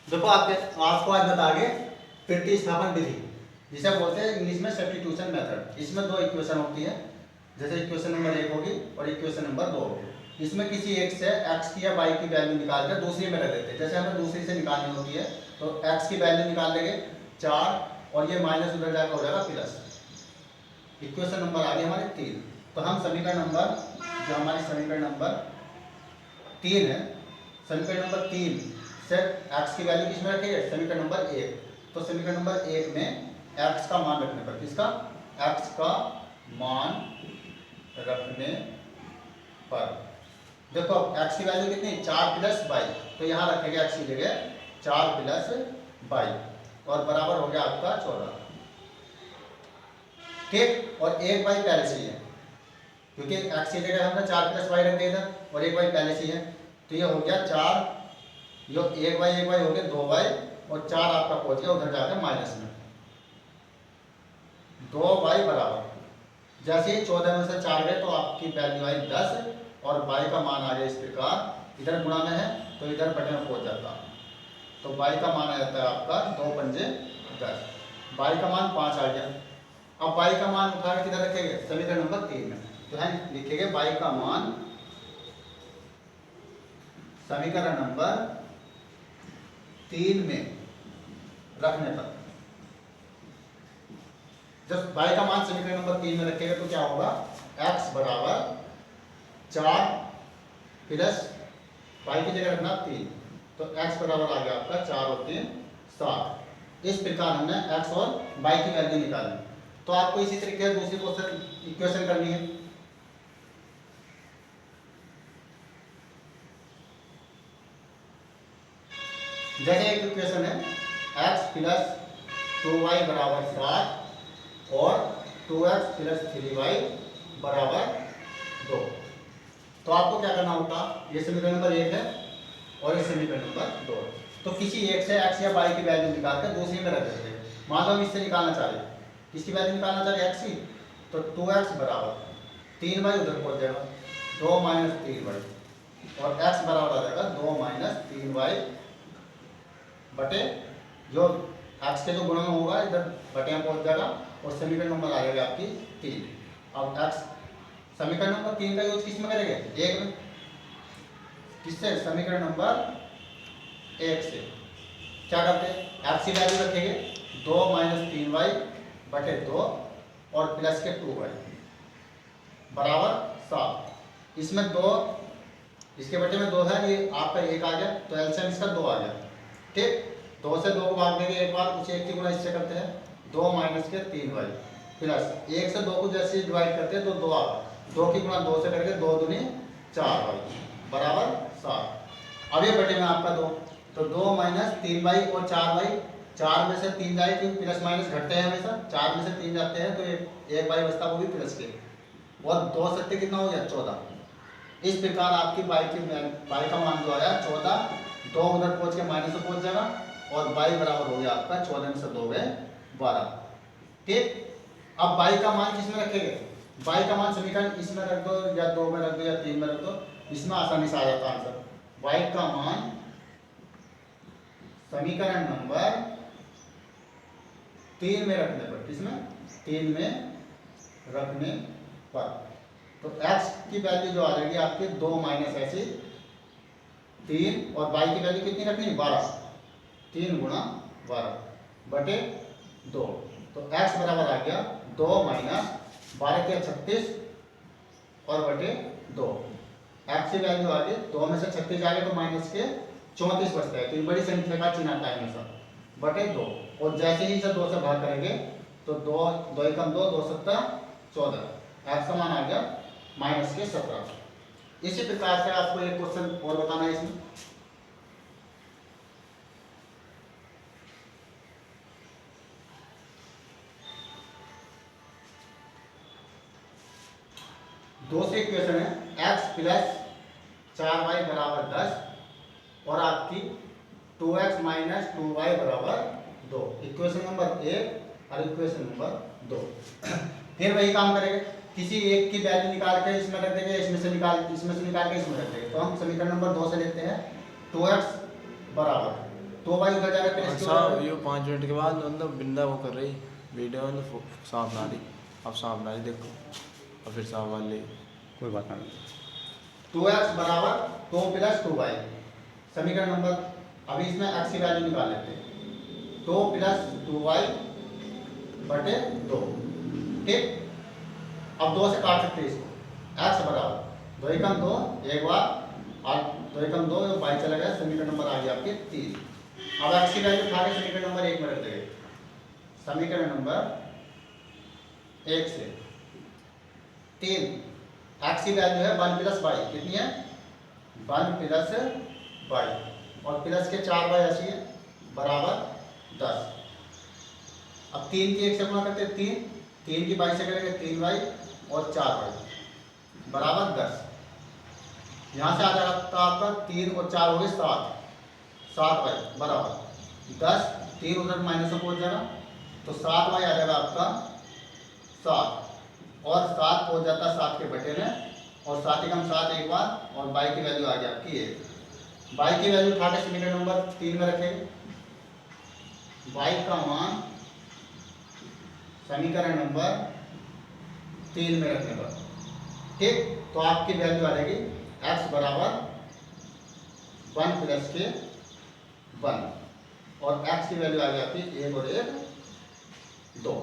देखो आपको आज बताएंगे प्रतिस्थापन विधि, जिसे बोलते हैं इंग्लिश में सब्स्टिट्यूशन मेथड। इसमें दो इक्वेशन होती है, जैसे इक्वेशन नंबर 1 होगी और इक्वेशन नंबर 2 होगी। इसमें किसी एक से x की या y की वैल्यू निकाल कर दूसरी में रख देते हैं। जैसे हमें दूसरी से निकालनी होती है तो x की वैल्यू निकाल लेंगे 4 और ये माइनस उधर जाकर हो जाएगा प्लस। इक्वेशन नंबर आ गई हमारी 3। तो हम समीकरण नंबर जो हमारी समीकरण नंबर 3 है, समीकरण नंबर 3 से x की वैल्यू किसमें रखेंगे? समीकरण नंबर 1। तो समीकरण नंबर 1 में x का मान रखने पर, किसका? x का मान रखने पर देखो x की वैल्यू कितनी? 4 प्लस वाई। तो यहाँ रखेंगे x की जगह 4 प्लस वाई और बराबर हो गया आपका 14। ठीक, और एक वाई पहले से ही है क्योंकि x की जगह हमने 4 प्लस वाई रख दिया था और एक वाई पहले से ही है। तो ये हो गया 4, यो एक वाई हो गया 2 वाई और 4 आपका पहुंच गया उधर जाकर माइनस में 2 वाई बराबर। जैसे ही 14 में से 4 गए तो आपकी वैल्यू आई 10 और y का मान आ गया इस प्रकार। इधर गुणा में है तो इधर बटे में पहुंच जाता, तो y का मान आ जाता है आपका 2 पंजे 10। y का मान 5 आ गया। अब y का मान उठा के किधर रखेंगे? समीकरण नंबर 3 में। तो है लिखेंगे y का मान समीकरण नंबर 3 में रखने पर, जब y का मान समीकरण नंबर 3 में रखेंगे तो क्या होगा? x बराबर 4 प्लस y की जगह रखना 3, तो x बराबर आ गया आपका 4 और 3 7। इस प्रकार हमने x और y की वैल्यू निकाली। तो आपको इसी तरीके से दूसरी क्वेश्चन इक्वेशन करनी है। जैसे एक इक्वेशन है x प्लस 2y बराबर 7 और 2x प्लस 3y बराबर 2। तो आपको क्या करना होता? ये समीकरण नंबर 1 है और ये समीकरण नंबर 2। तो किसी एक से x या y की वैल्यू निकाल कर दूसरी में रख देते हैं। मान लो हम इससे निकालना चाह रहे हैं, किसकी वैल्यू निकालना चाह रहे हैं? x की। तो 2x बराबर 3y उधर पहुंच जाएगा 2 माइनस 3y और x बराबर आ जाएगा 2 माइनस 3y बटे जो x के जो गुणा में होगा इधर बटे में पहुंच जाएगा और समीकरण नंबर आ जाएगा आपकी 3। अब x समीकरण नंबर 3 का यूज किस में करेंगे? 1 में। किससे? समीकरण नंबर 1 से। क्या करते हैं? x की वैल्यू रखेंगे 2 माइनस 3y बटे 2 और प्लस के 2y बराबर 7। इसमें 2, इसके बटे में 2 है, ये आपका 1 आ गया तो एलसीएम इसका 2 आ गया। ठीक, 2 से 2 को भाग देंगे एक बार, उसे 1 की गुणा इससे करते हैं 2 माइनस के 3y प्लस 1 से 2 को जैसे डिवाइड करते हैं तो 2 आता है, 2 की गुणा 2 से करके 2 दूनी 4y बराबर 7। अब ये बटे में आपका 2, तो 2 माइनस 3y और 4y, 4 में से 3 जाए क्योंकि प्लस माइनस घटते हैं हमेशा, 4 में से 3 जाते हैं तो एक y बचता वो भी प्लस के, और 2 सत्ते कितना हो गया? 14। इस प्रकार आपकी y का मान जो आया 14, 2 उधर पहुंच के माइनस में पहुंच जाएगा और y बराबर हो गया आपका 14 में से 2 गए 12। ठीक, अब y का मान किसमें रखेंगे? y का मान समीकरण इसमें रख दो या 2 में रख दो या 3 में रख दो, इसमें आसानी से आ जाता आंसर। y का मान समीकरण नंबर 3 में रखने पर, किसमें? 3 में रखने पर, तो x की वैल्यू जो आ जाएगी आपकी 2 माइनस ऐसी 3 और y की वैल्यू कितनी रखनी? 12। 3 गुणा 12 बटे 2, तो x बराबर आ गया 2 माइनस 12 के 36 और बटे 2। x की वैल्यू आ गई 2 में से 36 आ गए तो माइनस के 34 बचता है, तो ये बड़ी संख्या का चिन्ह आता है हमेशा बटे 2। और जैसे ही इसे 2 से भाग करेंगे तो 2 2 एकम 2, 2 सत्ता 14, x का मान आ गया माइनस के 17। इसी प्रकार से आपको एक क्वेश्चन और बताना है इसमें। दूसरी इक्वेशन है x प्लस 4y बराबर 10 और आपकी 2x माइनस 2y बराबर 2। इक्वेशन नंबर 1 और इक्वेशन नंबर 2। फिर वही काम करेंगे, किसी एक की वैल्यू निकाल के इसमें रख देंगे, इसमें से निकाल के इसमें रख देंगे। तो हम समीकरण नंबर 2 से लेते हैं 2x बराबर, 2 वाई उधर जाएगा फिर इसके अच्छा ऊपर। ये 5 मिनट के बाद मतलब बिंदा वो कर रही वीडियो में तो साफ ना रही। अब साफ ना रही देखो और फिर साफ वाली कोई बात नहीं। 2x बराबर 2 प्लस 2y, समीकरण नंबर, अभी इसमें x की वैल्यू निकाल लेते हैं। 2 प्लस 2y बटे 2, ठीक। अब 2 से काट सकते हैं इसको, x बराबर 2 एकम 2, एक बार, और 2 एकम 2, y चला गया, समीकरण नंबर आ गया आपके 3। अब x की वैल्यू उठा के समीकरण नंबर 1 में रख देंगे। समीकरण नंबर 1 से 3, x की वैल्यू है 1 प्लस y, कितनी है 1 प्लस y, और प्लस के 4 y ऐसी है बराबर 10। अब 3 की 1 से गुणा करते हैं 3 की 22 से करेंगे 3y और 4y बराबर 10। यहाँ से आ जाता आपका 3 और 4 हो गए 7y बराबर 10। 3 उधर माइनस में पहुँच जाएगा तो 7y आ जाएगा आपका 7, और 7 पहुँच जाता 7 के बटे में, और 7 एकम 7 एक बार, और y की वैल्यू आ गई आपकी 1। y की वैल्यू उठा के समीकरण नंबर 3 में रखेंगे। y का मान समीकरण नंबर 3 में रखने पर, ठीक, तो आपकी वैल्यू आ जाएगी x बराबर 1 प्लस के 1, और x की वैल्यू आ गई आपकी 1 और 1 2।